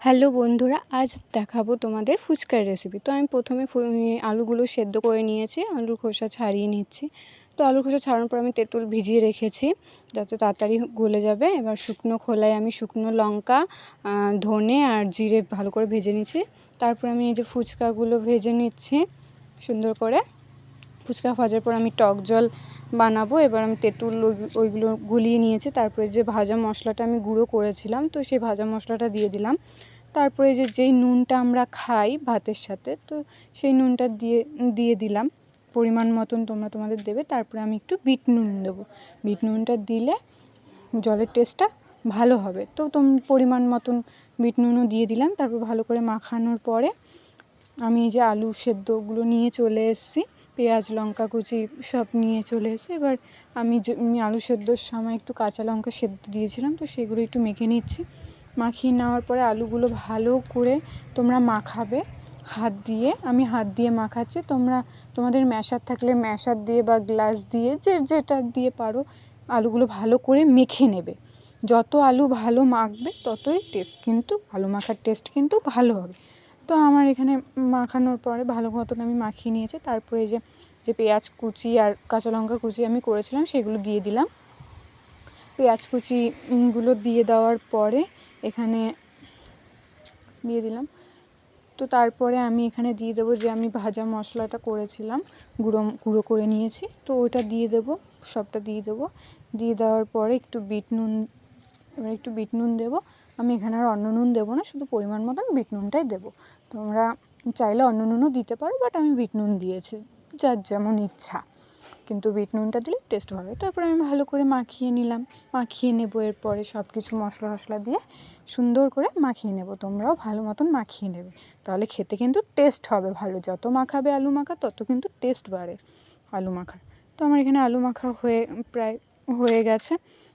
Hello বন্ধুরা, আজ দেখাবো তোমাদের ফুচকার রেসিপি। তো আমি প্রথমে আলুগুলো সেদ্ধ করে নিয়েছি, আলুর খোসা ছাড়িয়ে নিচ্ছি। তো আলুর খোসা ছাড়ানোর পর আমি তেঁতুল ভিজিয়ে রেখেছি যাতে তাড়াতাড়ি গলে যাবে। এবার শুকনো খোলায় আমি শুকনো লঙ্কা, ধনে আর জিরে ভালো করে ভেজে নিচ্ছি। তারপর আমি এই যে ফুচকাগুলো ভেজে নিচ্ছি সুন্দর করে। ফুচকা ভাজার পর আমি টক জল বানাবো। এবার আমি তেঁতুল ওইগুলো গুলিয়ে নিয়েছি। তারপরে যে ভাজা মশলাটা আমি গুঁড়ো করেছিলাম, তো সেই ভাজা মশলাটা দিয়ে দিলাম। তারপরে যেই নুনটা আমরা খাই ভাতের সাথে, তো সেই নুনটা দিয়ে দিলাম পরিমাণ মতন, তোমরা তোমাদের দেবে। তারপরে আমি একটু বিট নুন দেবো। বিট নুনটা দিলে জলের টেস্টটা ভালো হবে। তো পরিমাণ মতন বিট নুনও দিয়ে দিলাম। তারপর ভালো করে মাখানোর পরে আমি এই যে আলু সেদ্ধগুলো নিয়ে চলে এসেছি, পেঁয়াজ লঙ্কা কুচি সব নিয়ে চলে এসেছি। এবার আমি আলু সেদ্ধর সময় একটু কাঁচা লঙ্কা সেদ্ধ দিয়েছিলাম, তো সেগুলো একটু মেখে নিচ্ছি। মাখিয়ে নেওয়ার পরে আলুগুলো ভালো করে তোমরা মাখাবে হাত দিয়ে। আমি হাত দিয়ে মাখাচ্ছি, তোমাদের ম্যাশার থাকলে ম্যাশার দিয়ে বা গ্লাস দিয়ে যেটা দিয়ে পারো আলুগুলো ভালো করে মেখে নেবে। যত আলু ভালো মাখবে ততই টেস্ট, কিন্তু আলু মাখার টেস্ট কিন্তু ভালো হবে। তো আমার এখানে মাখানোর পরে ভালো মতন আমি মাখিয়ে নিয়েছি। তারপরে যে পেঁয়াজ কুচি আর কাঁচা লঙ্কা কুচি আমি করেছিলাম সেগুলো দিয়ে দিলাম। পেঁয়াজ কুচিগুলো দিয়ে দেওয়ার পরে এখানে দিয়ে দিলাম। তো তারপরে আমি এখানে দিয়ে দেবো যে আমি ভাজা মশলাটা করেছিলাম, গুঁড়ো করে নিয়েছি, তো ওটা দিয়ে দেবো, সবটা দিয়ে দেবো। দিয়ে দেওয়ার পরে একটু বিট নুন দেবো। আমি এখানে আর অন্য নুন দেবো না, শুধু পরিমাণ মতন বিট নুনটাই দেবো। তোমরা চাইলে অন্য নুনও দিতে পারো, বাট আমি বিট নুন দিয়েছি, যার যেমন ইচ্ছা, কিন্তু বিট নুনটা দিলে টেস্ট ভালো। তারপরে আমি ভালো করে মাখিয়ে নেবো। এরপরে সব কিছু মশলা দিয়ে সুন্দর করে মাখিয়ে নেব। তোমরাও ভালো মতন মাখিয়ে নেবে, তাহলে খেতে কিন্তু টেস্ট হবে ভালো। যত মাখাবে আলু মাখা তত কিন্তু টেস্ট বাড়ে আলু মাখার। তো আমার এখানে আলু মাখা প্রায় হয়ে গেছে।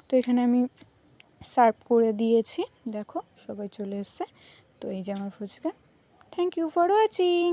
তো এখানে আমি সার্ভ করে দিয়েছি, দেখো সবাই চলে এসছে। তো এই যে আমার fuchka. Thank you for watching.